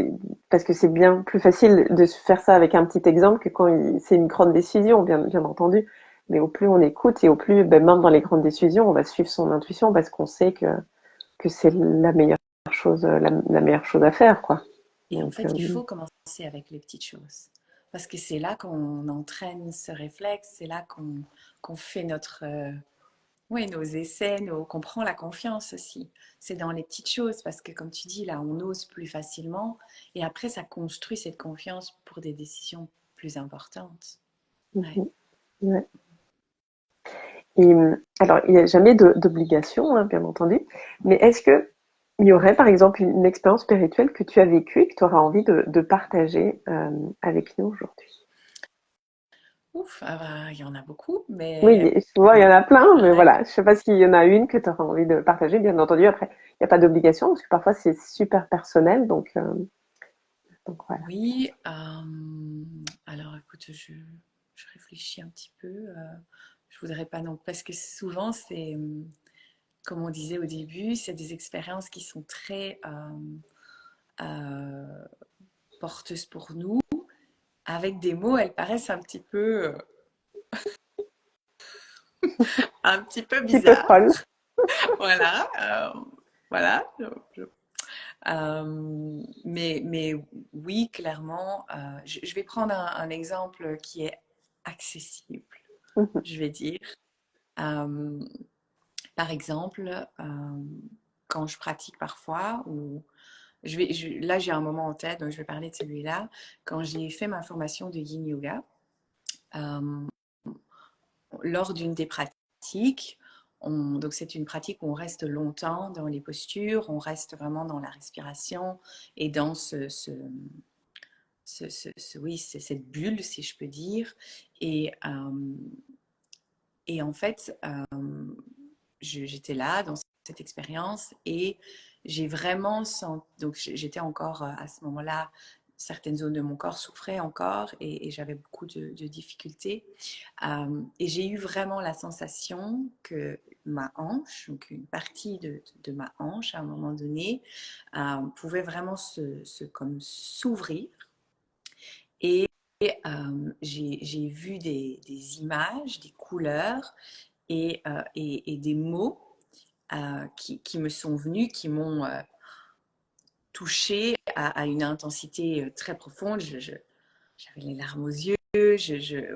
parce que c'est bien plus facile de faire ça avec un petit exemple que quand c'est une grande décision, bien entendu. Mais au plus on écoute et au plus, ben, même dans les grandes décisions, on va suivre son intuition parce qu'on sait que c'est la meilleure chose la meilleure chose à faire, quoi. Et en Donc, fait, il faut commencer avec les petites choses. Parce que c'est là qu'on entraîne ce réflexe, c'est là qu'on fait ouais, nos essais, qu'on prend la confiance aussi. C'est dans les petites choses, parce que comme tu dis, là, on ose plus facilement. Et après, ça construit cette confiance pour des décisions plus importantes. Ouais. mhm, ouais. Et alors, il n'y a jamais d'obligation, hein, bien entendu, mais est-ce que il y aurait, par exemple, une expérience spirituelle que tu as vécue et que tu auras envie de partager avec nous aujourd'hui? Ouf, ah bah, il y en a beaucoup, Oui, mais souvent il y en a plein, mais ouais. voilà, je sais pas s'il y en a une que tu auras envie de partager. Bien entendu, après, il n'y a pas d'obligation parce que parfois c'est super personnel, donc voilà. Oui, alors écoute, je réfléchis un petit peu. Je voudrais pas non, parce que souvent c'est, comme on disait au début, c'est des expériences qui sont très euh, porteuses pour nous. Avec des mots, elles paraissent un petit peu Petit peu bizarres. folle. Voilà, voilà. Mais oui, clairement, je vais prendre un exemple qui est accessible, je vais dire. Euh, Par exemple, quand je pratique parfois, ou là j'ai un moment en tête, donc je vais parler de celui-là. Quand j'ai fait ma formation de Yin Yoga, euh, lors d'une des pratiques, donc c'est une pratique où on reste longtemps dans les postures, on reste vraiment dans la respiration et dans oui, c'est cette bulle, si je peux dire. Et, et en fait, j'étais là dans cette expérience et j'ai vraiment senti, donc j'étais encore à ce moment-là, certaines zones de mon corps souffraient encore et j'avais beaucoup de difficultés. Et j'ai eu vraiment la sensation que ma hanche, donc une partie de ma hanche à un moment donné, pouvait vraiment comme s'ouvrir. Et j'ai vu des images, des couleurs et des mots qui me sont venus, qui m'ont touchée à une intensité très profonde. J'avais les larmes aux yeux,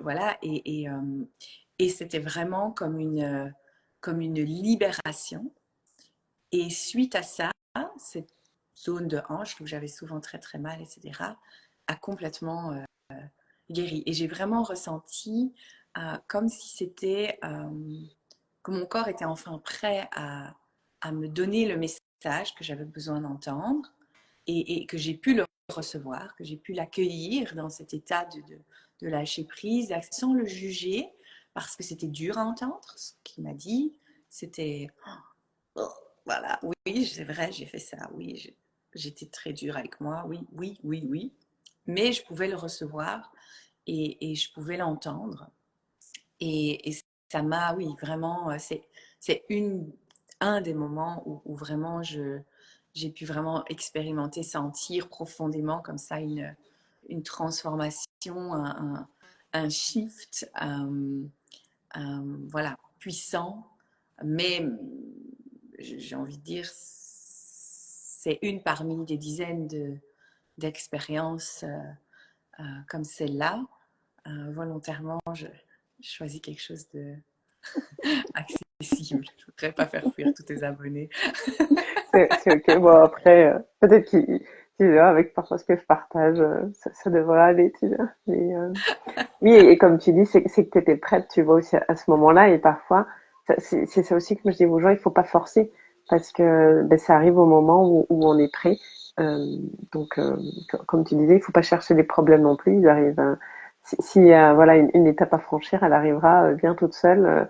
voilà, et c'était vraiment comme une libération. Et suite à ça, cette zone de hanche où j'avais souvent très très mal, etc., a complètement guéri. Et j'ai vraiment ressenti comme si c'était que mon corps était enfin prêt à me donner le message que j'avais besoin d'entendre et que j'ai pu le recevoir, que j'ai pu l'accueillir dans cet état de lâcher prise sans le juger parce que c'était dur à entendre ce qu'il m'a dit. C'était oh, voilà, oui, c'est vrai, j'ai fait ça, oui, j'étais très dure avec moi, oui, oui, oui, oui, mais je pouvais le recevoir et je pouvais l'entendre et ça m'a, oui, vraiment, c'est un des moments où vraiment j'ai pu vraiment expérimenter, sentir profondément comme ça une transformation, un shift, voilà, puissant, mais j'ai envie de dire, c'est une parmi des dizaines d'expériences comme celle-là. Volontairement, je choisis quelque chose de accessible. Je ne voudrais pas faire fuir tous tes abonnés. C'est ok. Bon, après, peut-être tu vois, avec parfois ce que je partage, ça devrait aller, tu vois. Mais, oui, et comme tu dis, c'est que tu étais prête, tu vois, aussi à ce moment-là. Et parfois, c'est ça aussi que moi je dis aux gens, il faut pas forcer. Parce que ben, ça arrive au moment où on est prêt. Euh, donc, comme tu disais, il faut pas chercher les problèmes non plus. Ils arrivent. S'il y a voilà, une étape à franchir, elle arrivera bien toute seule.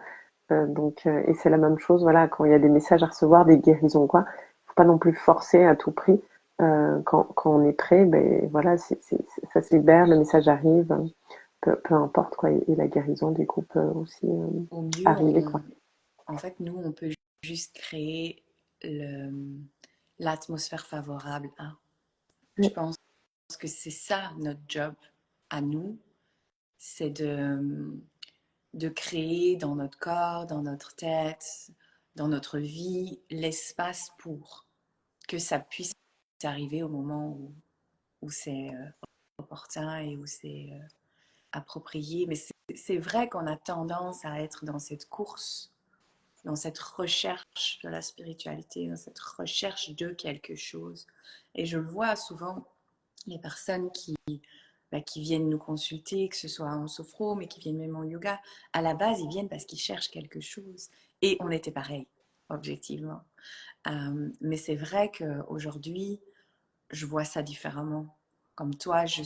Et c'est la même chose, voilà, quand il y a des messages à recevoir, des guérisons, quoi. Faut pas non plus forcer à tout prix. Quand on est prêt, ben voilà, ça se libère, le message arrive, peu importe, quoi. Et la guérison, du coup, peut aussi Au mieux, arriver, quoi. en fait, nous, on peut juste créer l'atmosphère favorable, hein. Je Ouais. pense que c'est ça notre job à nous, c'est de créer dans notre corps, dans notre tête, dans notre vie, l'espace pour. que ça puisse arriver au moment où c'est opportun et où c'est approprié. Mais c'est vrai qu'on a tendance à être dans cette course, dans cette recherche de la spiritualité, dans cette recherche de quelque chose. Et je le vois souvent, les personnes qui viennent nous consulter, que ce soit en sophro, mais qui viennent même en yoga, à la base, ils viennent parce qu'ils cherchent quelque chose. Et on était pareil, objectivement. Mais c'est vrai qu'aujourd'hui, je vois ça différemment. Comme toi, je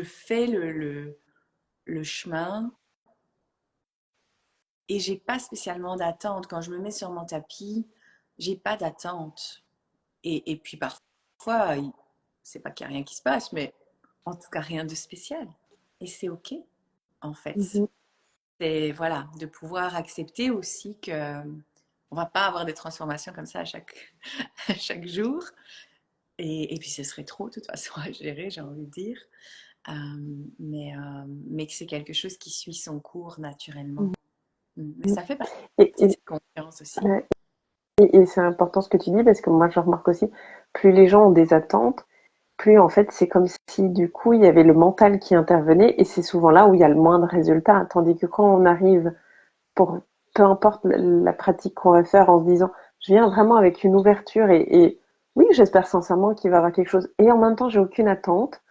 fais le chemin et j'ai pas spécialement d'attente. Quand je me mets sur mon tapis, j'ai pas d'attente. Et puis parfois, c'est pas qu'il n'y a rien qui se passe, mais en tout cas rien de spécial. Et c'est OK, en fait. Mhm. C'est voilà, de pouvoir accepter aussi que on va pas avoir des transformations comme ça à chaque jour. Et puis ce serait trop, de toute façon, à gérer, j'ai envie de dire. Euh, mais que c'est quelque chose qui suit son cours naturellement. Mais ça fait partie Et, de et, cette confiance aussi. ouais. Et c'est important ce que tu dis parce que moi je remarque aussi, plus les gens ont des attentes, plus en fait c'est comme si du coup il y avait le mental qui intervenait et c'est souvent là où il y a le moins de résultats. Tandis que quand on arrive pour peu importe la pratique qu'on va faire en se disant je viens vraiment avec une ouverture et oui j'espère sincèrement qu'il va y avoir quelque chose et en même temps j'ai aucune attente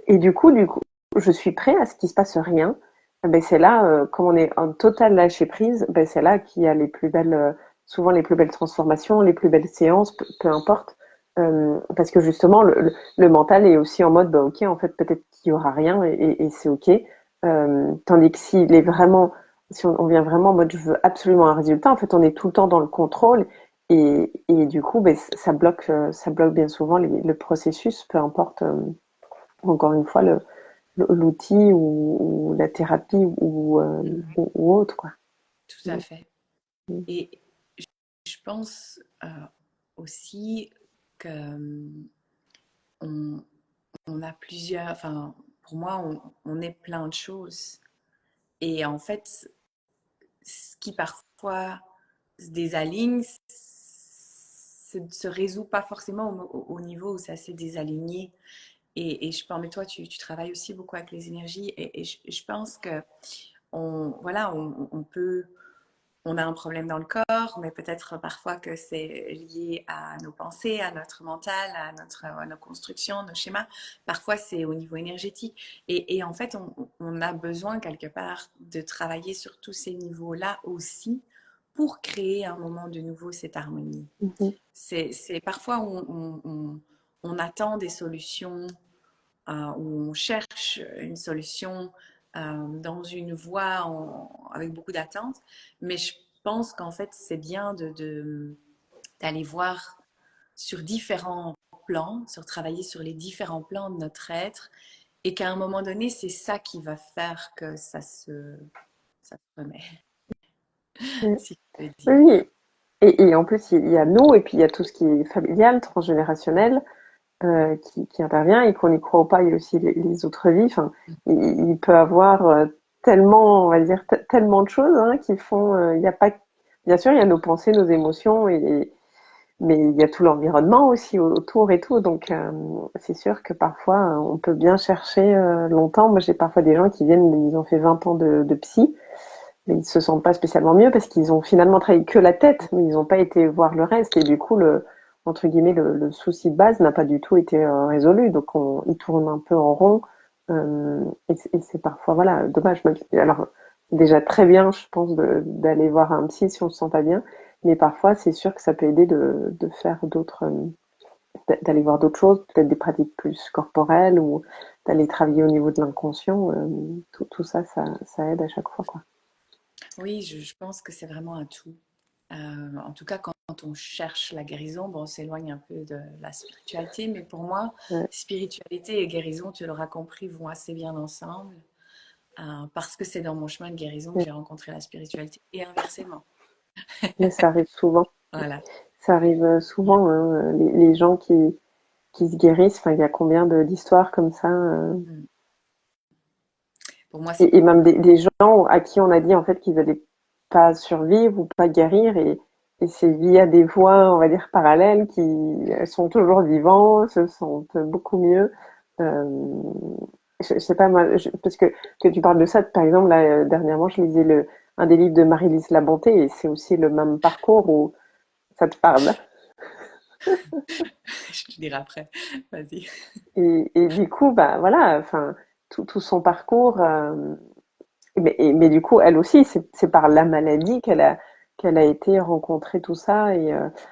et du coup je suis prêt à ce qu'il se passe rien. Ben c'est là comme on est en total lâcher prise, ben c'est là qu'il y a les plus belles souvent les plus belles transformations, les plus belles séances, peu importe. Parce que justement le mental est aussi en mode bah ok en fait peut-être qu'il y aura rien et c'est ok. Tandis que s'il est vraiment si on vient vraiment en mode je veux absolument un résultat, en fait on est tout le temps dans le contrôle et du coup ben, ça bloque bien souvent le processus, peu importe encore une fois l'outil ou la thérapie ou autre quoi. Tout à Mm, fait. mm, Et je pense aussi que on, on a plusieurs, enfin, pour moi, on est plein de choses. Et en fait, ce qui parfois se désaligne se résout pas forcément au niveau où ça s'est désaligné. Et je pense, mais toi, tu travailles aussi beaucoup avec les énergies et je pense que voilà, on peut on a un problème dans le corps, mais peut-être parfois que c'est lié à nos pensées, à notre mental, à nos constructions, nos schémas. Parfois, c'est au niveau énergétique. Et en fait, on a besoin quelque part de travailler sur tous ces niveaux-là aussi pour créer un moment de nouveau cette harmonie. mhm, C'est parfois on attend des solutions où on cherche une solution dans une voie avec beaucoup d'attentes. Mais je pense qu'en fait, c'est bien d'aller voir sur différents plans, sur travailler sur les différents plans de notre être, et qu'à un moment donné, c'est ça qui va faire que ça se remet, mm. si je peux dire. Oui, et en plus il y a nous et puis il y a tout ce qui est familial, transgénérationnel qui intervient et qu'on y croit ou pas, il y a aussi les autres vies. Enfin, il peut avoir tellement, on va dire, tellement de choses hein, qui font. Il y a pas, bien sûr, il y a nos pensées, nos émotions, mais il y a tout l'environnement aussi autour et tout. Donc, c'est sûr que parfois, on peut bien chercher longtemps. Moi, j'ai parfois des gens qui viennent, ils ont fait 20 ans de psy, mais ils se sentent pas spécialement mieux parce qu'ils ont finalement travaillé que la tête, mais ils n'ont pas été voir le reste. Et du coup, entre guillemets, le souci de base n'a pas du tout été résolu. Donc, ils tournent un peu en rond. Et c'est parfois, voilà, dommage. Alors, déjà très bien, je pense, d'aller voir un psy si on se sent pas bien. Mais parfois, c'est sûr que ça peut aider de faire d'autres, d'aller voir d'autres choses, peut-être des pratiques plus corporelles ou d'aller travailler au niveau de l'inconscient. Tout ça, ça aide à chaque fois, quoi. Oui, je pense que c'est vraiment un tout. En tout cas, quand on cherche la guérison, bon, on s'éloigne un peu de la spiritualité, mais pour moi, Ouais. spiritualité et guérison, tu l'auras compris, vont assez bien ensemble, parce que c'est dans mon chemin de guérison que Ouais. j'ai rencontré la spiritualité, et inversement. Mais ça arrive souvent. Voilà. Ça arrive souvent, hein, les gens qui se guérissent. Enfin, il y a combien d'histoires comme ça Mm. Pour moi, c'est et même des gens à qui on a dit en fait qu'ils allaient pas survivre ou pas guérir et c'est via des voies, on va dire, parallèles qui sont toujours vivants, se sentent beaucoup mieux. Euh, je sais pas, moi, parce que tu parles de ça, par exemple, là, dernièrement, je lisais un des livres de Marie-Lise Labonté, et c'est aussi le même parcours où ça te parle. Je te dirai après. Vas-y. Et du coup, bah voilà, enfin, tout son parcours. Mais du coup, elle aussi, c'est par la maladie qu'elle a été rencontrer tout ça.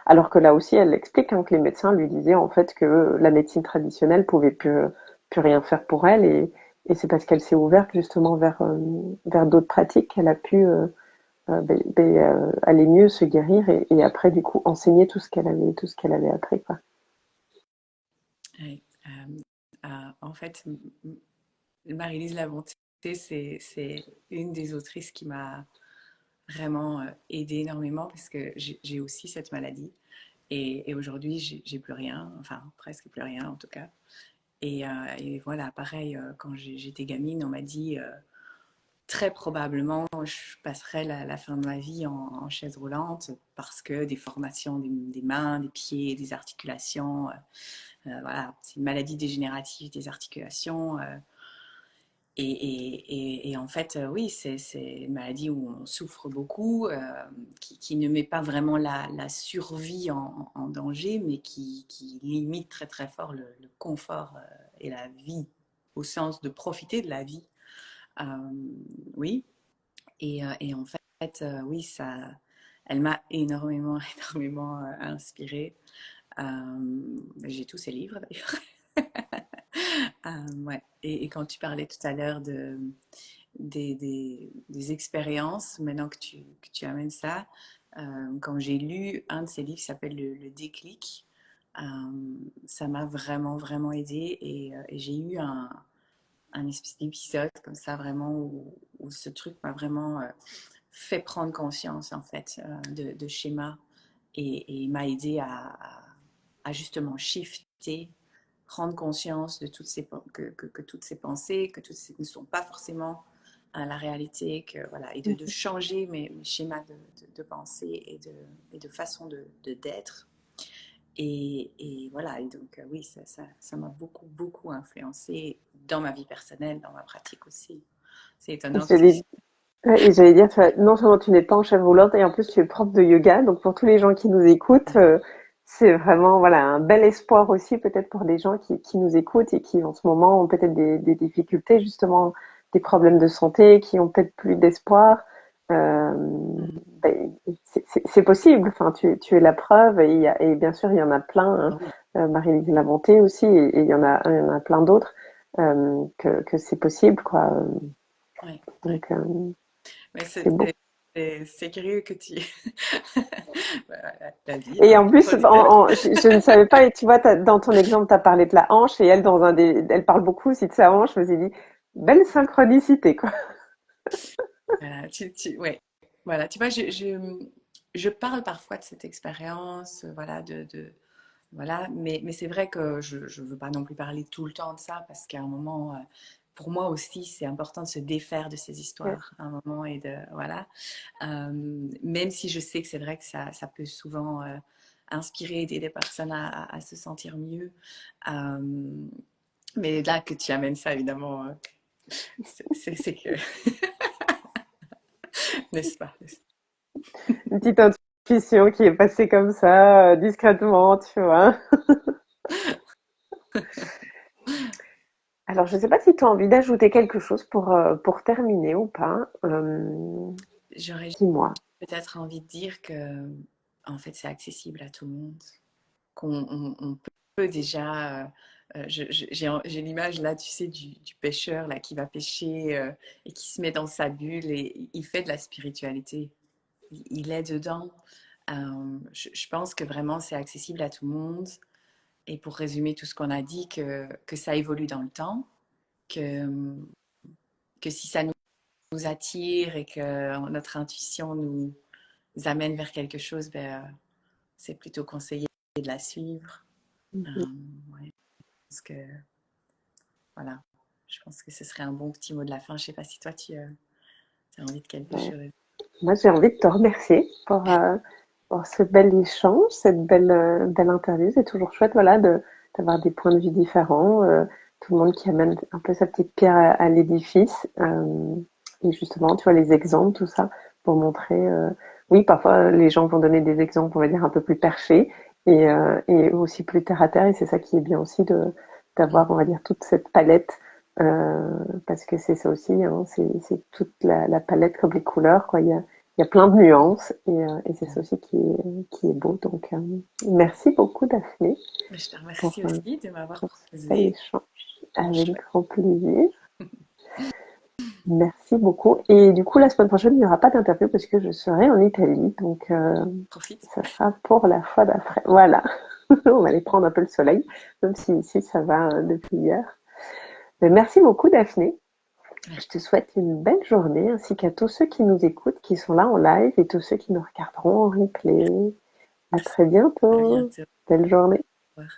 Alors que là aussi, elle explique hein, que les médecins lui disaient en fait que la médecine traditionnelle pouvait plus rien faire pour elle. Et c'est parce qu'elle s'est ouverte justement vers d'autres pratiques qu'elle a pu aller mieux, se guérir et après, du coup, enseigner tout ce qu'elle avait appris, quoi. Ouais, en fait, Marie-Lise Labonté, c'est une des autrices qui m'a vraiment aidée énormément parce que j'ai aussi cette maladie. Et aujourd'hui, j'ai plus rien, enfin presque plus rien en tout cas. Et voilà, pareil, quand j'étais gamine, on m'a dit très probablement je passerai la fin de ma vie en chaise roulante parce que des formations des mains, des pieds, des articulations, voilà, c'est une maladie dégénérative des articulations. Et en fait, oui, c'est une maladie où on souffre beaucoup, qui ne met pas vraiment la survie en danger, mais qui limite très très fort le confort et la vie, au sens de profiter de la vie. Euh, oui, et en fait, oui, ça, elle m'a énormément, énormément inspirée. J'ai tous ses livres d'ailleurs. Ouais. Et quand tu parlais tout à l'heure des expériences, maintenant que tu amènes ça, quand j'ai lu un de ces livres qui s'appelle le Déclic, euh, ça m'a vraiment, vraiment aidé et j'ai eu un espèce d'épisode comme ça vraiment où ce truc m'a vraiment fait prendre conscience en fait de schémas et m'a aidé à justement shifter, prendre conscience de que toutes ces pensées, que toutes ces ne sont pas forcément la réalité, que, voilà, et de changer mes schémas de pensée et de façon d'être. Et voilà, et donc oui, ça m'a beaucoup, beaucoup influencé dans ma vie personnelle, dans ma pratique aussi. C'est Et étonnant parce que j'allais, ouais, et j'allais dire, non seulement tu n'es pas en chaise roulante, et en plus tu es prof de yoga. Donc pour tous les gens qui nous écoutent, c'est vraiment voilà un bel espoir aussi peut-être pour les gens qui nous écoutent et qui en ce moment ont peut-être des difficultés, justement des problèmes de santé, qui ont peut-être plus d'espoir. Euh, ben, c'est possible. Enfin, tu es la preuve. Et bien sûr, il y en a plein. Hein. ah oui, Marie-Lise Lamonté aussi, et il y en a plein d'autres que c'est possible, quoi. ouais, ouais. Donc Mais c'est beau. c'est curieux que tu... la vie, Et hein, en plus, trop divers. je ne savais pas, et tu vois, dans ton exemple, tu as parlé de la hanche, et elle, elle parle beaucoup aussi de sa hanche. Je me suis dit, belle synchronicité, quoi. Voilà, ouais. Voilà, tu vois, je parle parfois de cette expérience, voilà, voilà, mais c'est vrai que je ne veux pas non plus parler tout le temps de ça parce qu'à un moment, pour moi aussi, c'est important de se défaire de ces Ouais. histoires à un moment et de, voilà. Même si je sais que c'est vrai que ça peut souvent inspirer, aider des personnes à se sentir mieux. Euh, mais là que tu amènes ça, évidemment, c'est que, n'est-ce pas? Une petite intuition qui est passée comme ça, discrètement, tu vois. Alors, je ne sais pas si tu as envie d'ajouter quelque chose pour terminer ou pas. J'aurais Dis-moi. peut-être envie de dire que, en fait, c'est accessible à tout le monde. Qu'on on peut déjà. J'ai l'image là, tu sais, du pêcheur là, qui va pêcher et qui se met dans sa bulle et il fait de la spiritualité. Il est dedans. Je pense que vraiment c'est accessible à tout le monde. Et pour résumer tout ce qu'on a dit, que ça évolue dans le temps, que, que si ça nous attire et que notre intuition nous amène vers quelque chose, ben, c'est plutôt conseillé de la suivre. Ouais, parce que voilà, je pense que ce serait un bon petit mot de la fin. Je ne sais pas si toi tu as envie de quelque Ouais. chose. Moi, j'ai envie de te remercier pour ce bel échange, cette belle interview. C'est toujours chouette, voilà, d'avoir des points de vue différents, tout le monde qui amène un peu sa petite pierre à l'édifice. Et justement, tu vois, les exemples, tout ça, pour montrer. Oui, parfois, les gens vont donner des exemples, on va dire, un peu plus perchés et aussi plus terre à terre. Et c'est ça qui est bien aussi d'avoir, on va dire, toute cette palette. Euh, Parce que c'est ça aussi, hein, c'est toute la palette comme les couleurs, quoi. Il y a plein de nuances et c'est ça aussi qui est beau. Donc, merci beaucoup, Daphné, Mais je te pour, remercie aussi de m'avoir pour ce bel proposé. échange. Bon, Avec chouette. grand plaisir. Merci beaucoup. Et du coup, la semaine prochaine, il n'y aura pas d'interview parce que je serai en Italie. Donc, Profite. ça sera pour la fois d'après. Voilà. On va aller prendre un peu le soleil, même si ici, ça va depuis hier. Mais merci beaucoup, Daphné. Je te souhaite une belle journée ainsi qu'à tous ceux qui nous écoutent, qui sont là en live et tous ceux qui nous regarderont en replay. À Merci. très À bientôt. bientôt. Belle journée. Au revoir.